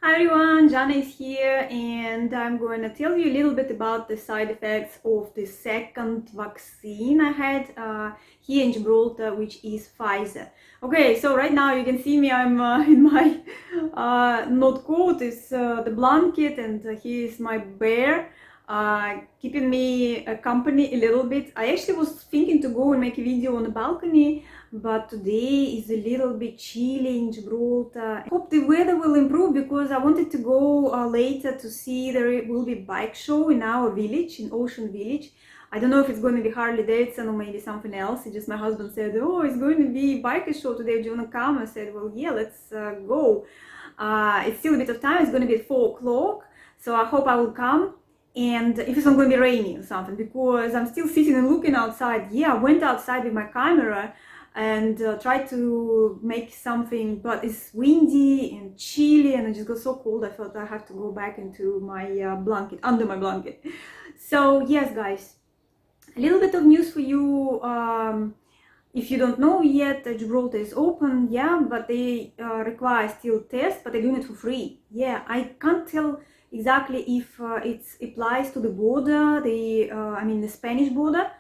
Hi everyone, Jana is here and I'm going to tell you a little bit about the side effects of the second vaccine I had here in Gibraltar, which is Pfizer. Okay, so right now you can see me, I'm in my not coat, it's the blanket, and here is my bear keeping me company a little bit. I actually was thinking to go and make a video on the balcony, but today is a little bit chilly in Gibraltar. I hope the weather will improve because I wanted to go later to see there will be bike show in our village, in Ocean Village. I don't know if it's going to be Harley Davidson or maybe something else. It's just my husband said, oh, it's going to be bike show today, do you want to come? I said, well, yeah, let's go. It's still a bit of time, it's going to be at 4 o'clock, so I hope I will come. And if it's not going to be raining or something, because I'm still sitting and looking outside. Yeah, I went outside with my camera and tried to make something, but it's windy and chilly and it just got so cold. I felt I have to go back into my blanket, under my blanket. So yes, guys, a little bit of news for you. If you don't know yet, Gibraltar is open, yeah, but they require still tests, but they're doing it for free. Yeah, I can't tell exactly if it applies to the border, I mean the Spanish border,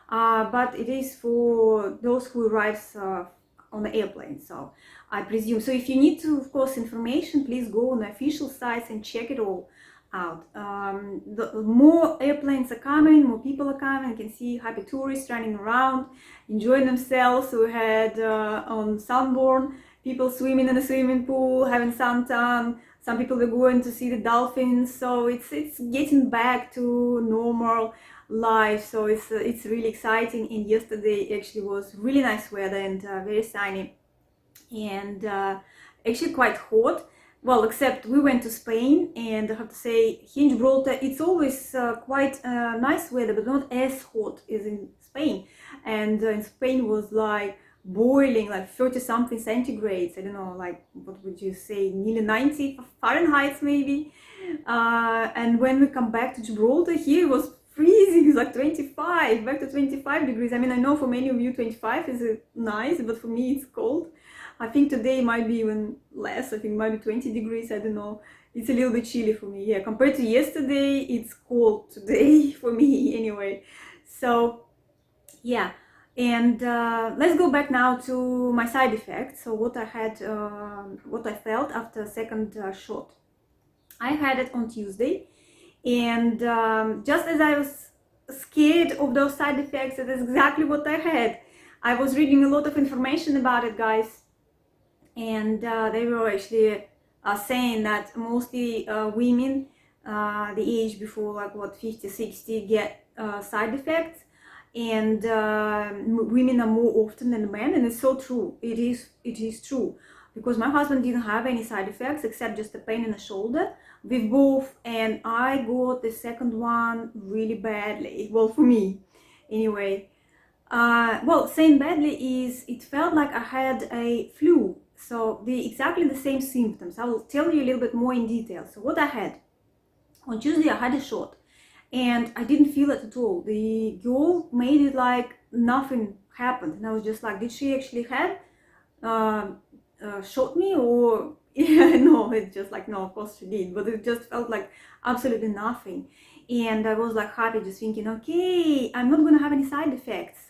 but it is for those who arrives on the airplane, so I presume. So if you need to, of course, information, please go on the official sites and check it all out. The more airplanes are coming, more people are coming. You can see happy tourists running around, enjoying themselves. So we had on Sunborn, people swimming in the swimming pool, having suntan. Some people were going to see the dolphins. So it's getting back to normal life. So it's really exciting. And yesterday actually was really nice weather and very sunny, and actually quite hot. Well, except we went to Spain, and I have to say, here in Gibraltar, it's always quite nice weather, but not as hot as in Spain. And in Spain was like boiling, like 30 something centigrades. I don't know, like what would you say, nearly 90 Fahrenheit maybe. And when we come back to Gibraltar, here it was freezing. It's like 25, back to 25 degrees. I mean, I know for many of you 25 is nice, but for me it's cold. I think today might be even less. I think maybe 20 degrees. I don't know. It's a little bit chilly for me. Yeah, compared to yesterday, it's cold today for me anyway. So yeah, and let's go back now to my side effects. So what I had, what I felt after second shot. I had it on Tuesday, and just as I was scared of those side effects, that is exactly what I had. I was reading a lot of information about it, guys, and they were actually saying that mostly women the age before like what 50 60 get side effects, and women are more often than men, and it's so true. It is true, because my husband didn't have any side effects except just a pain in the shoulder with both, and I got the second one really badly, well, for me anyway. Well, saying badly is it felt like I had a flu. So exactly the same symptoms. I will tell you a little bit more in detail. So what I had on Tuesday, I had a shot, and I didn't feel it at all. The girl made it like nothing happened, and I was just like, did she actually have shot me, or yeah, no, it's just like, no, of course she did, but it just felt like absolutely nothing. And I was like happy, just thinking, okay, I'm not gonna have any side effects.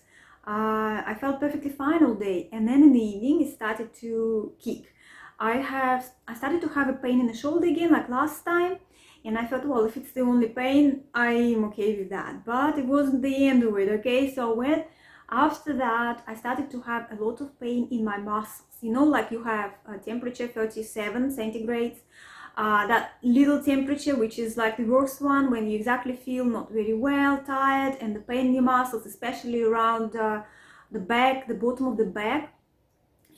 I felt perfectly fine all day, and then in the evening it started to kick. I started to have a pain in the shoulder again, like last time, and I thought, well, if it's the only pain, I'm okay with that. But it wasn't the end of it, okay? So when after that, I started to have a lot of pain in my muscles. You know, like you have a temperature 37 centigrades. That little temperature, which is like the worst one, when you exactly feel not very well, tired, and the pain in your muscles, especially around the back, the bottom of the back.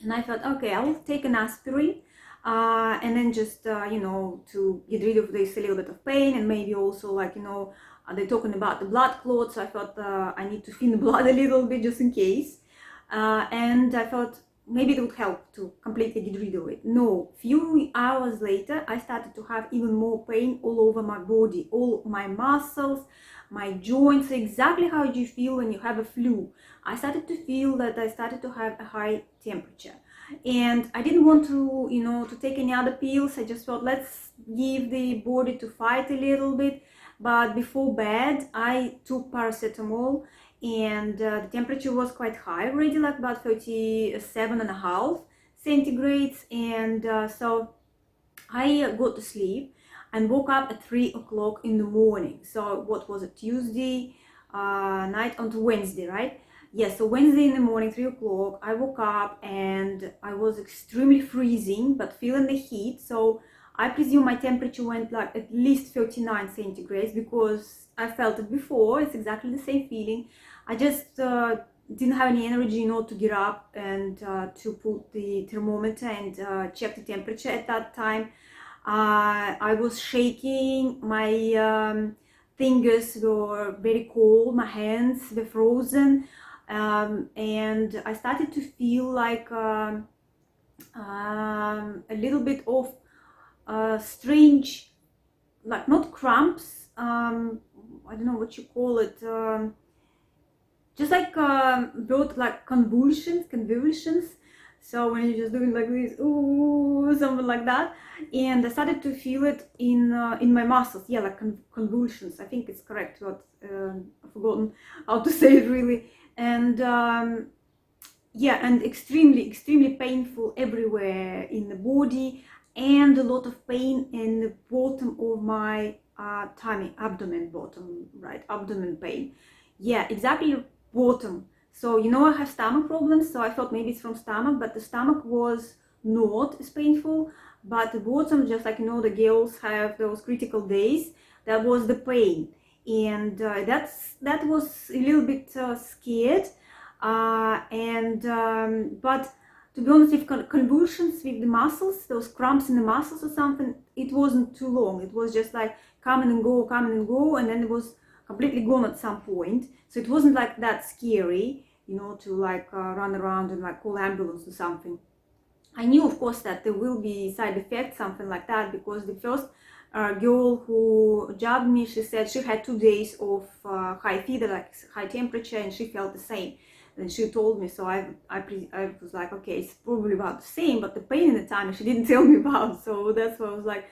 And I thought, okay, I will take an aspirin, and then just you know, to get rid of this a little bit of pain, and maybe also, like, you know, they're talking about the blood clots, so I thought I need to thin the blood a little bit just in case. And I thought maybe it would help to completely get rid of it. No, few hours later, I started to have even more pain all over my body, all my muscles, my joints. Exactly how do you feel when you have a flu? I started to feel that I started to have a high temperature. and I didn't want to, to take any other pills. I just thought, let's give the body to fight a little bit. But before bed I took paracetamol, and the temperature was quite high already, like about 37.5 centigrades. And so I got to sleep and woke up at 3 o'clock in the morning. So what was it, Tuesday night onto Wednesday, right? Yes, so Wednesday in the morning, 3 o'clock, I woke up and I was extremely freezing, but feeling the heat. So I presume my temperature went like at least 39 centigrades, because I felt it before. It's exactly the same feeling. I just didn't have any energy, to get up and to put the thermometer and check the temperature at that time. I was shaking, my fingers were very cold, my hands were frozen, and I started to feel like a little bit of strange, like not cramps, I don't know what you call it, just like both like convulsions. So when you're just doing like this, ooh, something like that, and I started to feel it in my muscles. Yeah, like convulsions. I think it's correct. But I've forgotten how to say it really. And yeah, and extremely painful everywhere in the body, and a lot of pain in the bottom of my tummy, abdomen, bottom, right, abdomen pain. Yeah, exactly, bottom. So I have stomach problems, so I thought maybe it's from stomach, but the stomach was not as painful. But the bottom, just like the girls have those critical days, that was the pain. And that was a little bit scared. And but to be honest, with convulsions with the muscles, those cramps in the muscles or something, it wasn't too long. It was just like coming and go, and then it was completely gone at some point. So it wasn't like that scary, to like run around and like call ambulance or something. I knew, of course, that there will be side effects, something like that, because the first girl who jabbed me, she said she had 2 days of high fever, like high temperature, and she felt the same. And she told me, so I was like, okay, it's probably about the same, but the pain in the tummy she didn't tell me about. So that's why I was like,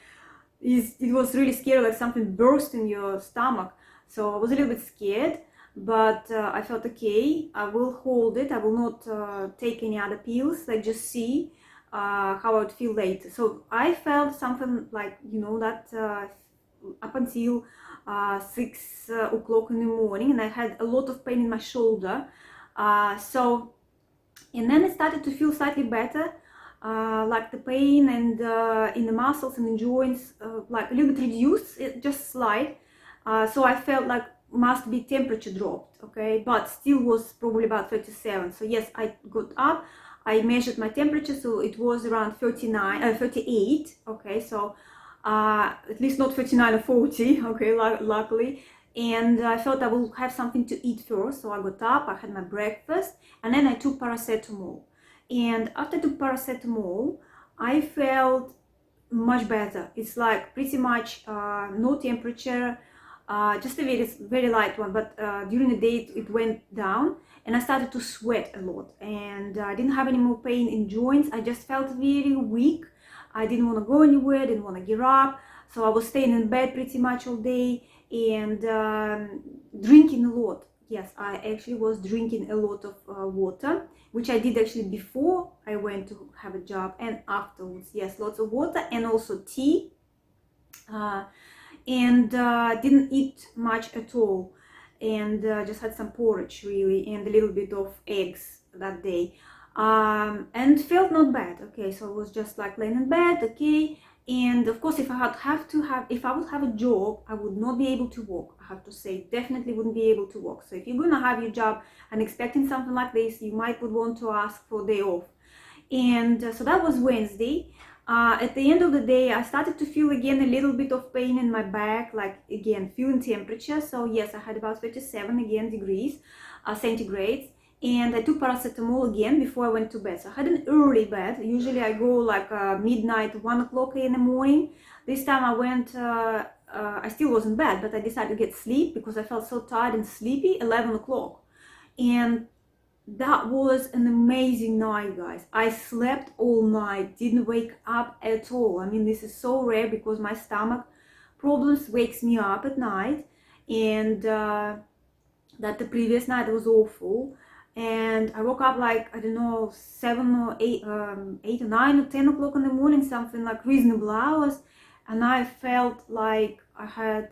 it was really scary, like something burst in your stomach. So I was a little bit scared, but I felt okay, I will hold it, I will not take any other pills, like just see how I would feel later. So I felt something like, that up until 6 o'clock in the morning, and I had a lot of pain in my shoulder. And then it started to feel slightly better, like the pain and in the muscles and the joints, like a little bit reduced, just slight. So I felt like must be temperature dropped, okay, but still was probably about 37. So yes, I got up, I measured my temperature, so it was around 38, okay, so at least not 39 or 40, okay, luckily. And I thought I will have something to eat first, so I got up, I had my breakfast, and then I took paracetamol. And after I took paracetamol, I felt much better. It's like pretty much no temperature, just a very light one, but during the day it went down, and I started to sweat a lot, and I didn't have any more pain in joints. I just felt very weak. I didn't want to go anywhere, didn't want to get up, so I was staying in bed pretty much all day, and drinking a lot. Yes, I actually was drinking a lot of water, which I did actually before I went to have a job and afterwards. Yes, lots of water, and also tea. And didn't eat much at all, and just had some porridge really, and a little bit of eggs that day, and felt not bad. Okay, so I was just like laying in bed, okay. And of course, if I would have a job, I would not be able to walk. I have to say, definitely wouldn't be able to walk. So if you're gonna have your job and expecting something like this, you might would want to ask for a day off. And so that was Wednesday. At the end of the day, I started to feel again a little bit of pain in my back, like again feeling temperature. So yes, I had about 37 again degrees centigrades, and I took paracetamol again before I went to bed. So I had an early bed. Usually I go like midnight, 1 o'clock in the morning. This time I went, I still wasn't bad, but I decided to get sleep because I felt so tired and sleepy, 11 o'clock. And that was an amazing night, guys. I slept all night, didn't wake up at all. I mean, this is so rare because my stomach problems wakes me up at night, and that the previous night was awful. And I woke up like, I don't know, 7 or 8, 8 or 9 or 10 o'clock in the morning, something like reasonable hours, and I felt like I had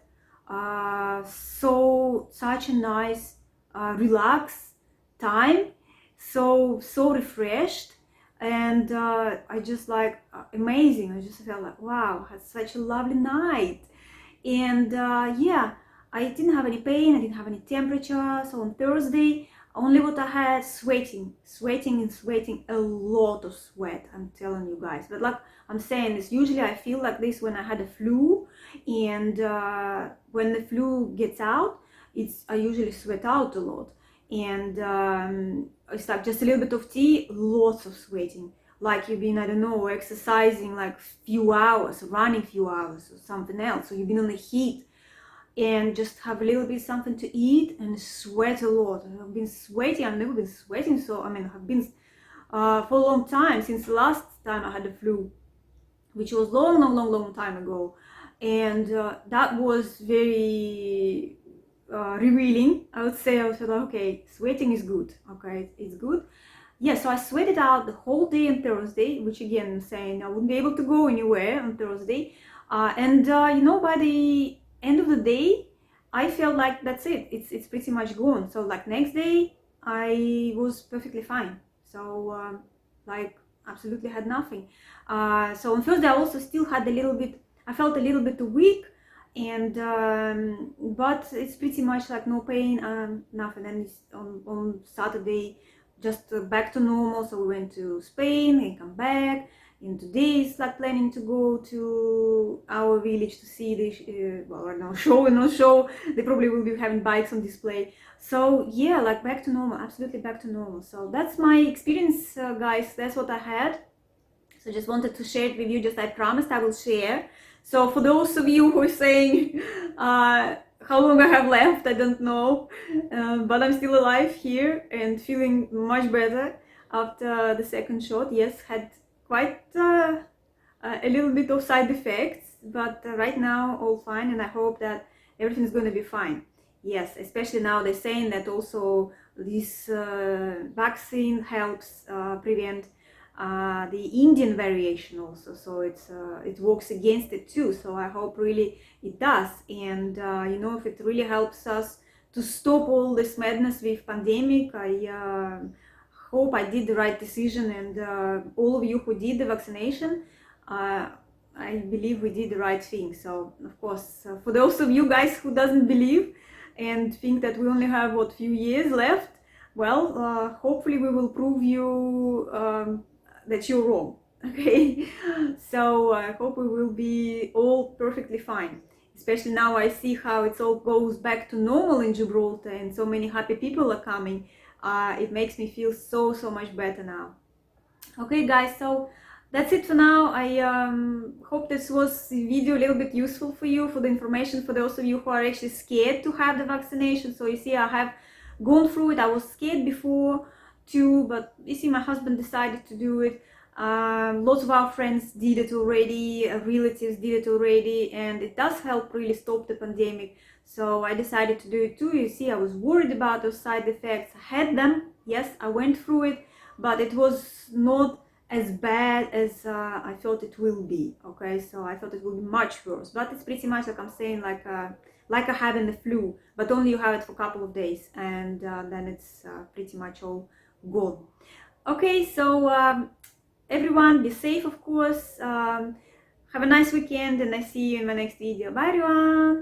such a nice relaxed time, so refreshed, and I just like amazing. I just felt like, wow, I had such a lovely night. And yeah, I didn't have any pain, I didn't have any temperature. So on Thursday, only what I had, sweating, a lot of sweat, I'm telling you guys. But like I'm saying, this usually I feel like this when I had a flu, and when the flu gets out, I usually sweat out a lot, and it's like just a little bit of tea, lots of sweating, like you've been, I don't know, exercising like few hours, running few hours or something else, so you've been on the heat, and just have a little bit something to eat and sweat a lot. I've been sweating, I've never been sweating, so I mean, I've been for a long time, since the last time I had the flu, which was long time ago. And that was very revealing, I would say. I was like, okay, sweating is good, okay, it's good. Yeah, so I sweated out the whole day on Thursday, which again, I'm saying I wouldn't be able to go anywhere on Thursday. And you know, by the end of the day, I felt like that's it. It's pretty much gone. So like next day, I was perfectly fine. So like absolutely had nothing. So on Thursday, I also still had a little bit. I felt a little bit weak, and but it's pretty much like no pain, nothing. And it's on Saturday, just back to normal. So we went to Spain and come back, and today is like planning to go to our village to see the well, I don't know, show and no show. They probably will be having bikes on display. So yeah, like back to normal, absolutely back to normal. So that's my experience, guys. That's what I had. So just wanted to share it with you. Just I promised I will share. So for those of you who are saying how long I have left, I don't know, but I'm still alive here and feeling much better after the second shot. Yes, had quite a little bit of side effects, but right now all fine, and I hope that everything's going to be fine. Yes, especially now they're saying that also this vaccine helps prevent the Indian variation also, so it works against it too. So I hope really it does, and you know, if it really helps us to stop all this madness with pandemic, I hope I did the right decision, and all of you who did the vaccination, I believe we did the right thing. So of course, for those of you guys who doesn't believe and think that we only have what few years left, well, hopefully we will prove you that you're wrong. Okay, so I hope we will be all perfectly fine, especially now I see how it all goes back to normal in Gibraltar and so many happy people are coming. It makes me feel so much better now. Okay guys, so that's it for now. I hope this was the video a little bit useful for you, for the information, for those of you who are actually scared to have the vaccination. So you see, I have gone through it. I was scared before too, but you see, my husband decided to do it. Lots of our friends did it already, relatives did it already, and it does help really stop the pandemic. So I decided to do it too. You see, I was worried about those side effects. I had them, yes, I went through it, but it was not as bad as I thought it will be. Okay, so I thought it would be much worse, but it's pretty much like I'm saying, like I have in the flu, but only you have it for a couple of days, and then it's pretty much all gone. Okay, so everyone be safe, of course. Have a nice weekend, and I see you in my next video. Bye everyone.